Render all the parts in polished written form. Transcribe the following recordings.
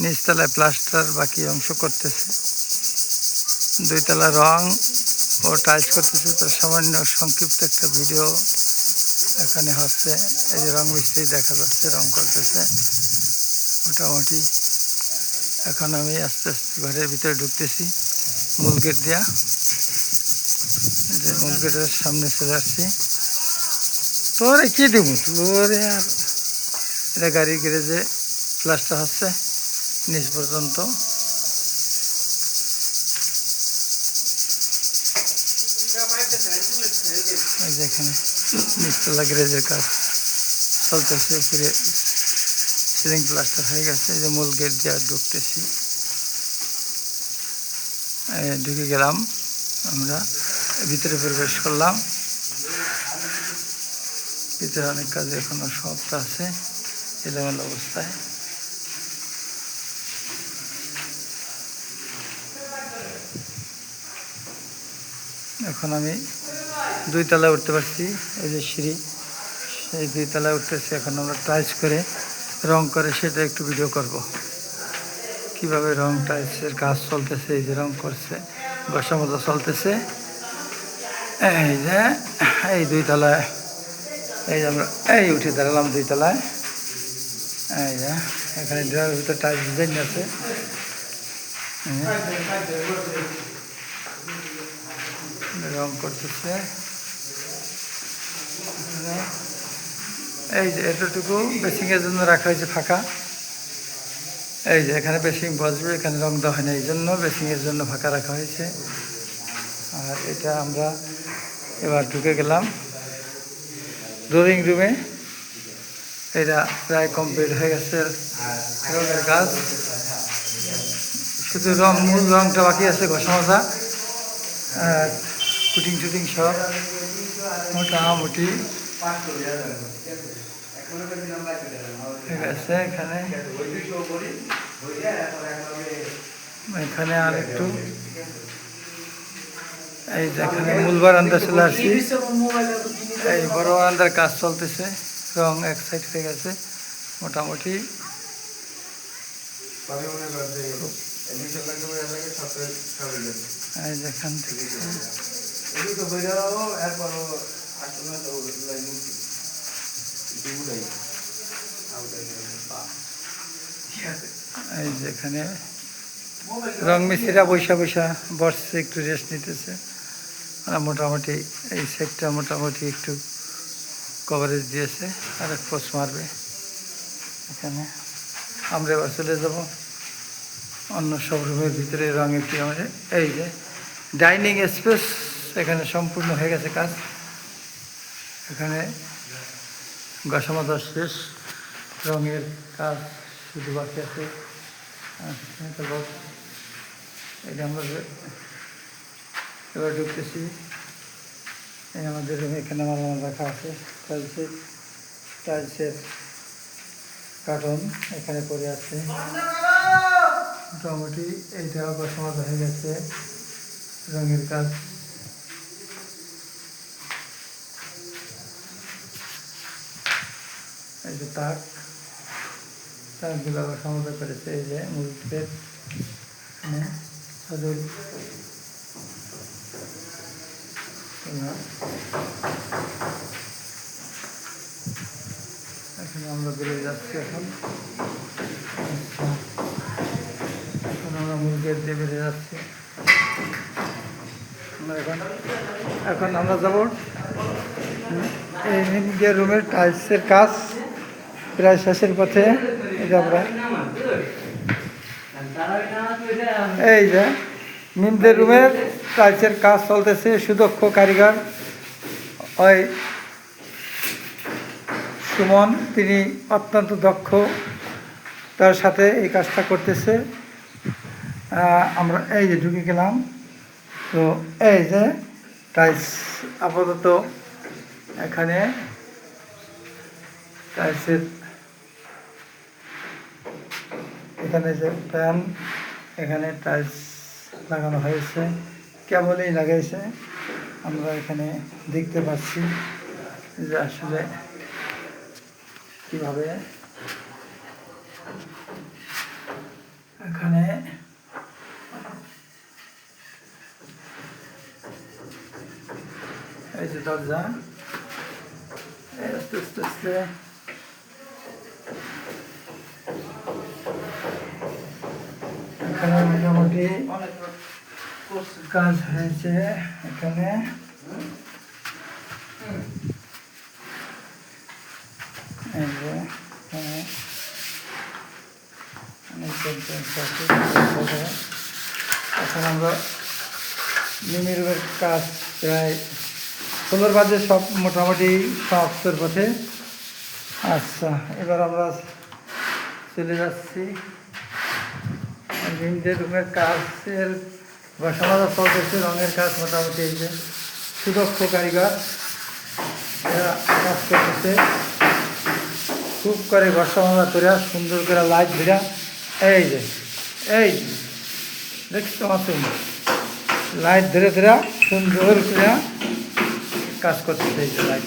নিচতলায় প্লাস্টার বাকি অংশ করতেছে, 2 তলা রং ও টাইলস করতেছে। তার সামান্য সংক্ষিপ্ত একটা ভিডিও এখানে হচ্ছে। এই যে রং মিস্ত্রি দেখা যাচ্ছে, রং করতেছে মোটামুটি। এখন আমি আস্তে আস্তে ঘরের ভিতরে ঢুকতেছি মূল গেট দিয়া। যে মূল গেটের সামনে চলে আসছি। তোরে কি দেব, তোরে আর এটা গাড়ির গ্যারেজে প্লাস্টার হচ্ছে নিচ পর্যন্ত। এই যে এখানে নিচতলা গ্যারেজের কাজ চলতেছে, উপরে সিলিং প্লাস্টার হয়ে গেছে। এই যে মূল গেট দিয়ে ঢুকতেছি, ঢুকে গেলাম, আমরা ভিতরে প্রবেশ করলাম। ভিতরে অনেক কাজ এখনো সবটা আছে এলোমেলো অবস্থায়। এখন আমি 2 তলায় উঠতে পারছি। এই যে সিঁড়ি, সেই 2 তলায় উঠতেছি। এখন আমরা টাইলস করে রং করে সেটা একটু ভিডিও করব, কিভাবে রং টাইলসের কাজ চলতেছে। এই যে রং করছে, বসা মজা চলতেছে। এই যে এই 2 তলায়, এই যে আমরা এই উঠে দাঁড়ালাম 2 তলায়। এই যে এখানে ড্রয়ের ভিতরে টাইলস ডিজাইন আছে। রং করতেছে। এই যে এতটুকু বেসিংয়ের জন্য রাখা হয়েছে ফাঁকা। এই যে এখানে বেসিং বসবে, এখানে রং দেওয়া হয় না, এই জন্য বেসিংয়ের জন্য ফাঁকা রাখা হয়েছে। আর এটা আমরা এবার ঢুকে গেলাম ড্রয়িং রুমে। এটা প্রায় কমপ্লিট হয়ে গেছে রঙের কাজ, শুধু রং, মূল রংটা বাকি আছে, ঘষা মাজা, কুটিং টুটিং সব মোটামুটি ঠিক আছে। এখানে আর একটু, এই যে এখানে মূল বারান্দা চলে আসছি। এই বড় বারান্দার কাজ চলতেছে, রং এক সাইড হয়ে গেছে মোটামুটি। এই যেখান থেকে এই যেখানে রং মিস্ত্রিরা বৈশা বসছে, একটু রেস্ট নিতেছে। মোটামুটি এই সেটটা মোটামুটি একটু কভারেজ দিয়েছে, আর এক পোস্ট মারবে। এখানে আমরা এবার চলে যাব অন্য সব রুমের ভিতরে রং একটি আমাদের। এই যে ডাইনিং স্পেস, এখানে সম্পূর্ণ হয়ে গেছে কাজ। এখানে ঘষা মাজা শেষ, রঙের কাজ শুধু বাকি আছে। এটা আমরা এবার ঢুকতেছি। এই আমাদের রুমে এখানে মালামাল রাখা আছে, টাইলসের কার্টন এখানে পড়ে আছে মোটামুটি। এইটাও ঘষা মাজা হয়ে গেছে, রঙের কাজ। এই যে তাকগুলো ঘষা মাজা করেছে। এই যে মুরগিদের সজল এখানে আমরা বেরিয়ে যাচ্ছি। এখন আমরা মূল গেট দিয়ে বেরিয়ে যাচ্ছি। এখন আমরা যাব এই মিডিয়া রুমের টাইলসের কাজ প্রায় শেষের পথে। আমরা এই যে মিমদের রুমের টাইলসের কাজ চলতেছে, সুদক্ষ কারিগর ওই সুমন, তিনি অত্যন্ত দক্ষ, তার সাথে এই কাজটা করতেছে। আমরা এই যে ঢুকে গেলাম। তো এই যে টাইলস আপাতত এখানে টাইলসের, এখানে যে ফ্যান, এখানে টাইলস লাগানো হয়েছে, কেবলই লাগাইছে। আমরা এখানে দেখতে পাচ্ছি যে আসলে কীভাবে দরজা আস্তে আস্তে আস্তে এখানে মোটামুটি কাজ হয়েছে। এখানে এখন আমরা মিনি রুমের কাজ প্রায় 16 বাজে সব মোটামুটি সমাপ্তর পথে। আচ্ছা, এবার আমরা চলে যাচ্ছি মিনি রুমের কাজের বসামাজা চলতেছে। রঙের কাজ মোটামুটি এই যে সুদক্ষ কারিগর এরা কাজ করতেছে, খুব করে ঘষা মাজা করে সুন্দর করে লাইট ভিড়া। এই যে দেখছো মাসুম, লাইট ধরে ধরে সুন্দর করে কাজ করতেছে। এই যে লাইট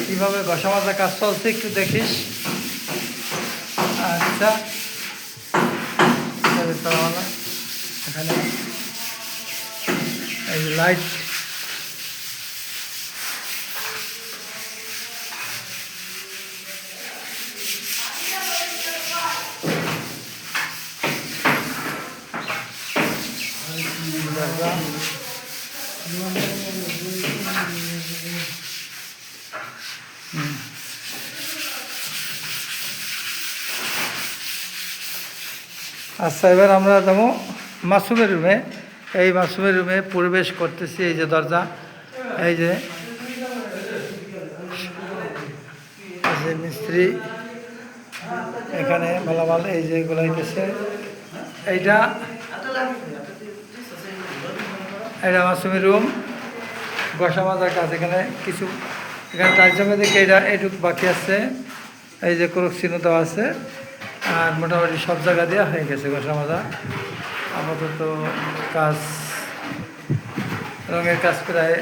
কীভাবে ঘষা মাজা কাজ চলছে একটু দেখিস। আচ্ছা, এখানে এই যে লাইট আচ্ছা, এবার আমরা যাবো মাসুমের রুমে। এই মাসুমের রুমে প্রবেশ করতেছি। এই যে দরজা, এই যে মিস্ত্রি এখানে মালামাল এই যে গোলাইতেছে। এইটা মাসুমের রুম, ঘষা মাজার কাজ। এখানে কিছু এখানে টাইলসের দেখে এইটুকু বাকি আছে। এই যে ক্রোক চিহ্ন দেওয়া আছে। আর মোটামুটি সব জায়গা দেওয়া হয়ে গেছে ঘষা মাজা। আপাতত কাজ রঙের কাজ প্রায়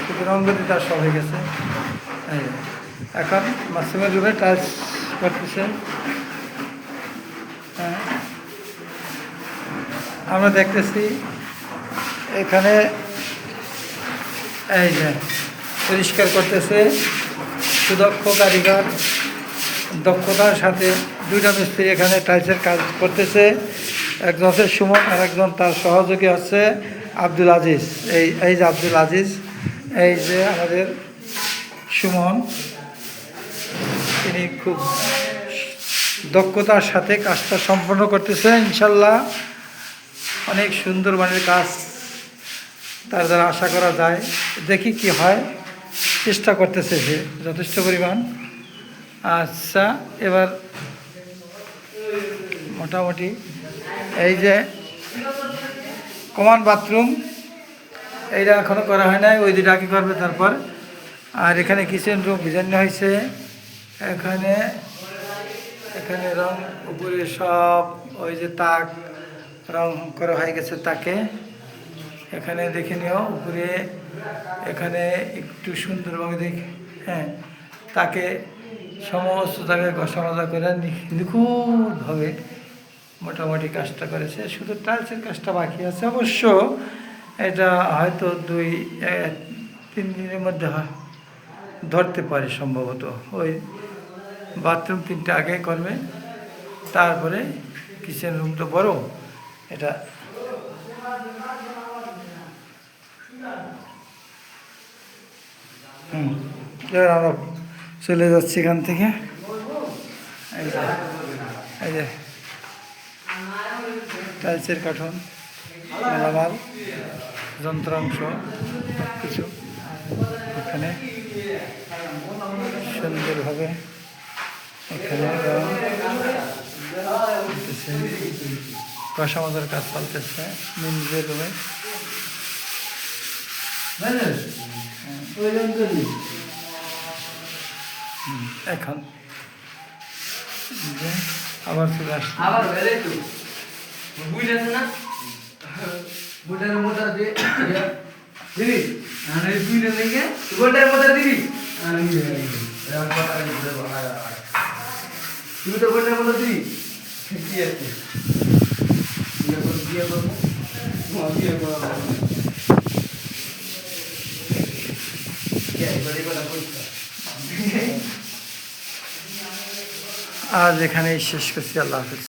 শুধু রঙগতি তার সব হয়ে গেছে। এখন মাসুমের রুমে টাইলস করতেছে। আমরা দেখতেছি এখানে এই যে পরিষ্কার করতেছে সুদক্ষ কারিগর, দক্ষতার সাথে দুইটা মিস্ত্রি এখানে টাইলসের কাজ করতেছে। একজন হচ্ছে সুমন আর একজন তার সহযোগী হচ্ছে আব্দুল আজিজ। এই যে আব্দুল আজিজ, এই যে আমাদের সুমন, তিনি খুব দক্ষতার সাথে কাজটা সম্পন্ন করতেছে। ইনশাল্লাহ অনেক সুন্দর মানের কাজ তার দ্বারা আশা করা যায়। দেখি কি হয়, চেষ্টা করতেছে যে যথেষ্ট পরিমাণ। আচ্ছা, এবার মোটামুটি এই যে কমন বাথরুম, এইটা এখনও করা হয় নাই, ওই দুটো আগে করবে তারপর। আর এখানে কিচেন রুম ডিজাইন হয়েছে। এখানে রং উপরে সব ওই যে তাক রং করা হয়ে গেছে তাকে। এখানে দেখে নিও উপরে, এখানে একটু সুন্দরভাবে দেখে, হ্যাঁ, তাকে সমস্ত জায়গায় ঘষা মাজা করে নিখুঁতভাবে মোটামুটি কাজটা করেছে। শুধু টাইলসের কাজটা বাকি আছে। অবশ্য এটা হয়তো 2-3 দিনের মধ্যে ধরতে পারে সম্ভবত। ওই বাথরুম 3টা আগে করবে, তারপরে কিচেন রুম তো বড় এটা। এবার আমরা চলে যাচ্ছি এখান থেকে। এই যে টাইলসের কাঠন, মালামাল, যন্ত্রাংশ কিছু এখানে সুন্দরভাবে এখানে ঘষা মাজার কাজ চলতেছে মিনিজের রুমে। এখন আবার চলে আসছে। তুমি তো বললে বলো দিদি কি আছে বিয়ে করবো বিয়ে করবো আজ এখানেই শেষ করছি, আল্লাহ হাফিজ।